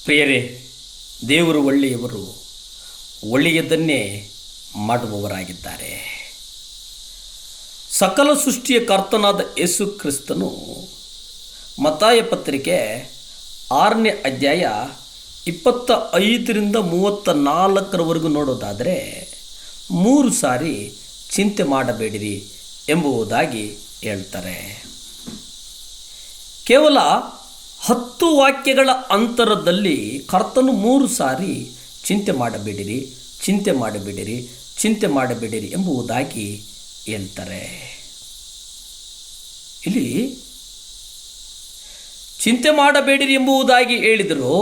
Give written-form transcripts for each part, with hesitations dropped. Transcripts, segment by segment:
ಪ್ರಿಯರೇ, ದೇವರು ಒಳ್ಳೆಯವರು, ಒಳ್ಳೆಯದನ್ನೇ ಮಾಡುವವರಾಗಿದ್ದಾರೆ. ಸಕಲ ಸೃಷ್ಟಿಯ ಕರ್ತನಾದ ಯೇಸು ಕ್ರಿಸ್ತನು ಮತ್ತಾಯ ಪತ್ರಿಕೆ 6ನೇ ಅಧ್ಯಾಯ 25ರಿಂದ 34 ನೋಡೋದಾದರೆ 3 ಸಾರಿ ಚಿಂತೆ ಮಾಡಬೇಡಿರಿ ಎಂಬುದಾಗಿ ಹೇಳ್ತಾರೆ. ಕೇವಲ 10 ವಾಕ್ಯಗಳ ಅಂತರದಲ್ಲಿ ಕರ್ತನು 3 ಸಾರಿ ಚಿಂತೆ ಮಾಡಬೇಡಿರಿ, ಚಿಂತೆ ಮಾಡಬೇಡಿರಿ, ಚಿಂತೆ ಮಾಡಬೇಡಿರಿ ಎಂಬುದಾಗಿ ಹೇಳ್ತಾರೆ. ಇಲ್ಲಿ ಚಿಂತೆ ಮಾಡಬೇಡಿರಿ ಎಂಬುದಾಗಿ ಹೇಳಿದರು.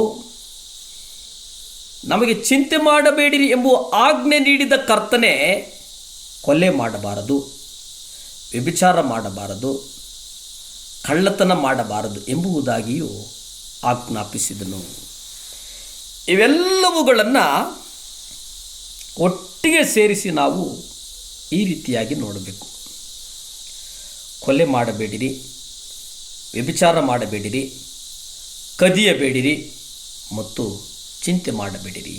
ನಮಗೆ ಚಿಂತೆ ಮಾಡಬೇಡಿರಿ ಎಂಬುವ ಆಜ್ಞೆ ನೀಡಿದ ಕರ್ತನೆ ಕೊಲೆ ಮಾಡಬಾರದು, ವ್ಯಭಿಚಾರ ಮಾಡಬಾರದು, ಕಳ್ಳತನ ಮಾಡಬಾರದು ಎಂಬುದಾಗಿಯೂ ಆಜ್ಞಾಪಿಸಿದನು. ಇವೆಲ್ಲವುಗಳನ್ನು ಒಟ್ಟಿಗೆ ಸೇರಿಸಿ ನಾವು ಈ ರೀತಿಯಾಗಿ ನೋಡಬೇಕು. ಕೊಲೆ ಮಾಡಬೇಡಿರಿ, ವ್ಯಭಿಚಾರ ಮಾಡಬೇಡಿರಿ, ಕದಿಯಬೇಡಿರಿ ಮತ್ತು ಚಿಂತೆ ಮಾಡಬೇಡಿರಿ.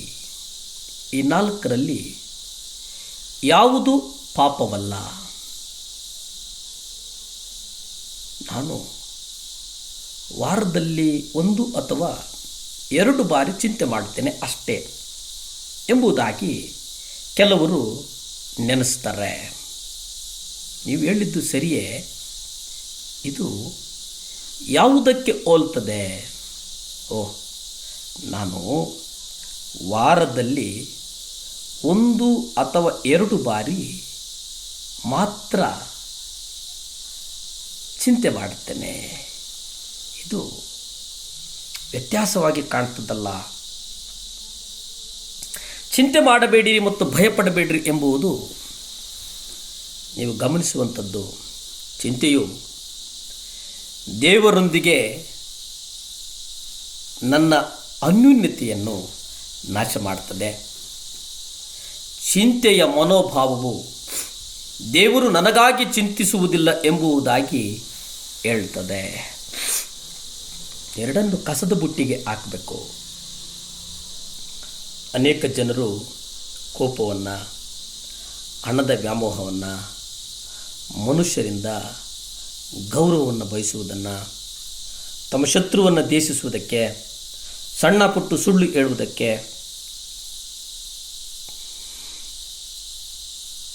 ಈ 4ರಲ್ಲಿ ಯಾವುದು ಪಾಪವಲ್ಲ. ನಾನು ವಾರದಲ್ಲಿ 1 ಅಥವಾ 2 ಬಾರಿ ಚಿಂತೆ ಮಾಡ್ತೇನೆ ಅಷ್ಟೇ ಎಂಬುದಾಗಿ ಕೆಲವರು ನೆನೆಸ್ತಾರೆ. ನೀವು ಹೇಳಿದ್ದು ಸರಿಯೇ. ಇದು ಯಾವುದಕ್ಕೆ ಹೋಲ್ತದೆ? ನಾನು ವಾರದಲ್ಲಿ 1 ಅಥವಾ 2 ಬಾರಿ ಮಾತ್ರ ಚಿಂತೆ ಮಾಡುತ್ತೇನೆ. ಇದು ವ್ಯತ್ಯಾಸವಾಗಿ ಕಾಣ್ತದಲ್ಲ. ಚಿಂತೆ ಮಾಡಬೇಡಿರಿ ಮತ್ತು ಭಯಪಡಬೇಡಿರಿ ಎಂಬುದು ನೀವು ಗಮನಿಸುವಂಥದ್ದು. ಚಿಂತೆಯು ದೇವರೊಂದಿಗೆ ನನ್ನ ಅನ್ಯೋನ್ಯತೆಯನ್ನು ನಾಶ ಮಾಡುತ್ತದೆ. ಚಿಂತೆಯ ಮನೋಭಾವವು ದೇವರು ನನಗಾಗಿ ಚಿಂತಿಸುವುದಿಲ್ಲ ಎಂಬುದಾಗಿ ಹೇಳ್ತದೆ. ಎರಡನ್ನು ಕಸದ ಬುಟ್ಟಿಗೆ ಹಾಕಬೇಕು. ಅನೇಕ ಜನರು ಕೋಪವನ್ನು, ಹಣದ ವ್ಯಾಮೋಹವನ್ನು, ಮನುಷ್ಯರಿಂದ ಗೌರವವನ್ನು ಬಯಸುವುದನ್ನು, ತಮ್ಮ ಶತ್ರುವನ್ನು ದ್ವೇಷಿಸುವುದಕ್ಕೆ, ಸಣ್ಣ ಪುಟ್ಟು ಸುಳ್ಳು ಹೇಳುವುದಕ್ಕೆ,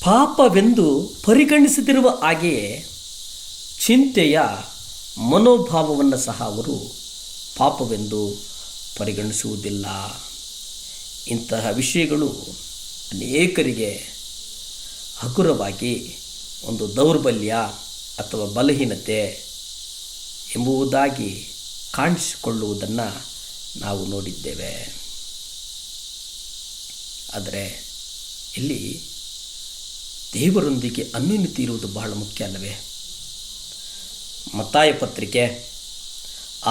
ಪಾಪವೆಂದು ಪರಿಗಣಿಸದಿರುವ ಹಾಗೆಯೇ ಚಿಂತೆಯ ಮನೋಭಾವವನ್ನು ಸಹ ಅವರು ಪಾಪವೆಂದು ಪರಿಗಣಿಸುವುದಿಲ್ಲ. ಇಂತಹ ವಿಷಯಗಳು ಅನೇಕರಿಗೆ ಹಗುರವಾಗಿ ಒಂದು ದೌರ್ಬಲ್ಯ ಅಥವಾ ಬಲಹೀನತೆ ಎಂಬುದಾಗಿ ಕಾಣಿಸಿಕೊಳ್ಳುವುದನ್ನು ನಾವು ನೋಡಿದ್ದೇವೆ. ಆದರೆ ಇಲ್ಲಿ ದೇವರೊಂದಿಗೆ ಅನ್ಯೋನ್ಯತೆ ಇರುವುದು ಬಹಳ ಮುಖ್ಯ ಅಲ್ಲವೇ? ಮತ್ತಾಯ ಪತ್ರಿಕೆ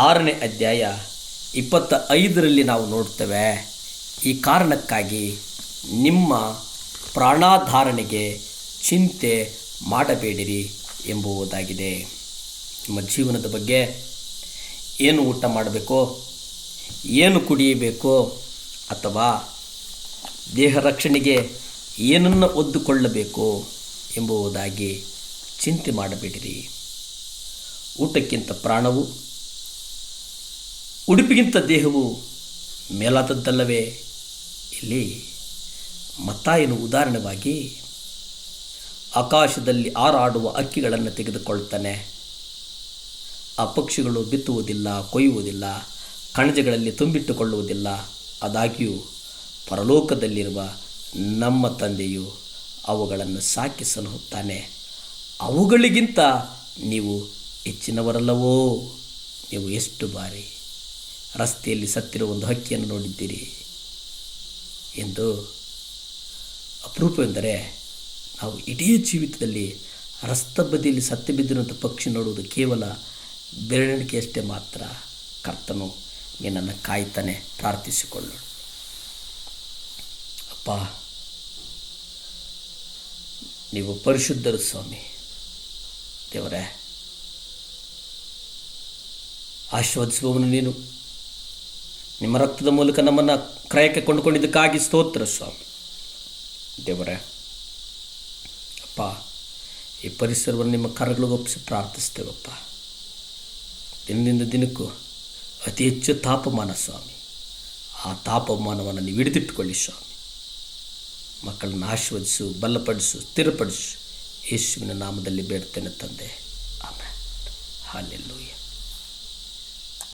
6ನೇ ಅಧ್ಯಾಯ 25ರಲ್ಲಿ ನಾವು ನೋಡ್ತೇವೆ, ಈ ಕಾರಣಕ್ಕಾಗಿ ನಿಮ್ಮ ಪ್ರಾಣಾಧಾರಣೆಗೆ ಚಿಂತೆ ಮಾಡಬೇಡಿರಿ ಎಂಬುದಾಗಿದೆ. ನಿಮ್ಮ ಜೀವನದ ಬಗ್ಗೆ ಏನು ಊಟ ಮಾಡಬೇಕೋ, ಏನು ಕುಡಿಯಬೇಕೋ, ಅಥವಾ ದೇಹ ರಕ್ಷಣೆಗೆ ಏನನ್ನು ಒದ್ದುಕೊಳ್ಳಬೇಕೋ ಎಂಬುದಾಗಿ ಚಿಂತೆ ಮಾಡಬೇಡಿರಿ. ಊಟಕ್ಕಿಂತ ಪ್ರಾಣವು, ಉಡುಪಿಗಿಂತ ದೇಹವು ಮೇಲಾದದ್ದಲ್ಲವೇ? ಇಲ್ಲಿ ಮತ್ತಾಯನು ಉದಾಹರಣೆಗಾಗಿ ಆಕಾಶದಲ್ಲಿ ಹಾರಾಡುವ ಹಕ್ಕಿಗಳನ್ನು ತೆಗೆದುಕೊಳ್ತಾನೆ. ಆ ಪಕ್ಷಿಗಳು ಬಿತ್ತುವುದಿಲ್ಲ, ಕೊಯ್ಯುವುದಿಲ್ಲ, ಕಣಜಗಳಲ್ಲಿ ತುಂಬಿಟ್ಟುಕೊಳ್ಳುವುದಿಲ್ಲ. ಆದಾಗ್ಯೂ ಪರಲೋಕದಲ್ಲಿರುವ ನಮ್ಮ ತಂದೆಯು ಅವುಗಳನ್ನು ಸಾಕಿ ಸಲಹುತ್ತಾನೆ. ಅವುಗಳಿಗಿಂತ ನೀವು ಹೆಚ್ಚಿನವರಲ್ಲವೋ? ನೀವು ಎಷ್ಟು ಬಾರಿ ರಸ್ತೆಯಲ್ಲಿ ಸತ್ತಿರುವ ಒಂದು ಹಕ್ಕಿಯನ್ನು ನೋಡಿದ್ದೀರಿ ಎಂದು? ಅಪರೂಪವೆಂದರೆ ನಾವು ಇಡೀ ಜೀವಿತದಲ್ಲಿ ರಸ್ತೆ ಬದಿಯಲ್ಲಿ ಸತ್ತು ಬಿದ್ದಿರುವಂಥ ಪಕ್ಷಿ ನೋಡುವುದು ಕೇವಲ ಬೆರಳಿಕೆಯಷ್ಟೇ ಮಾತ್ರ. ಕರ್ತನು ನಿನ್ನನ್ನು ಕಾಯ್ತಾನೆ. ಪ್ರಾರ್ಥಿಸಿಕೊಳ್ಳು. ಅಪ್ಪ, ನೀವು ಪರಿಶುದ್ಧರು ಸ್ವಾಮಿ. ದೇವರೇ, ಆಶೀರ್ವದಿಸುವವನು ನೀನು, ನಿಮ್ಮ ರಕ್ತದ ಮೂಲಕ ನಮ್ಮನ್ನು ಕ್ರಯಕ್ಕೆ ಕೊಂಡುಕೊಂಡಿದ್ದಕ್ಕಾಗಿ ಸ್ತೋತ್ರ ಸ್ವಾಮಿ. ದೇವರೇ ಅಪ್ಪ, ಈ ಪರಿಸರವನ್ನು ನಿಮ್ಮ ಕರಗಳಿಗೆ ಒಪ್ಪಿಸಿ ಪ್ರಾರ್ಥಿಸ್ತೇವಪ್ಪ. ದಿನದಿಂದ ದಿನಕ್ಕೂ ಅತಿ ಹೆಚ್ಚು ತಾಪಮಾನ ಸ್ವಾಮಿ, ಆ ತಾಪಮಾನವನ್ನು ನೀವು ಹಿಡಿದಿಟ್ಟುಕೊಳ್ಳಿ ಸ್ವಾಮಿ. ಮಕ್ಕಳನ್ನು ಆಶೀರ್ವದಿಸು, ಬಲಪಡಿಸು, ಸ್ಥಿರಪಡಿಸು. ಯೇಸುವಿನ ನಾಮದಲ್ಲಿ ಬೇಡ್ತೇನೆ ತಂದೆ, ಆಮೆನ್. ಹಲ್ಲೆಲೂಯಾ.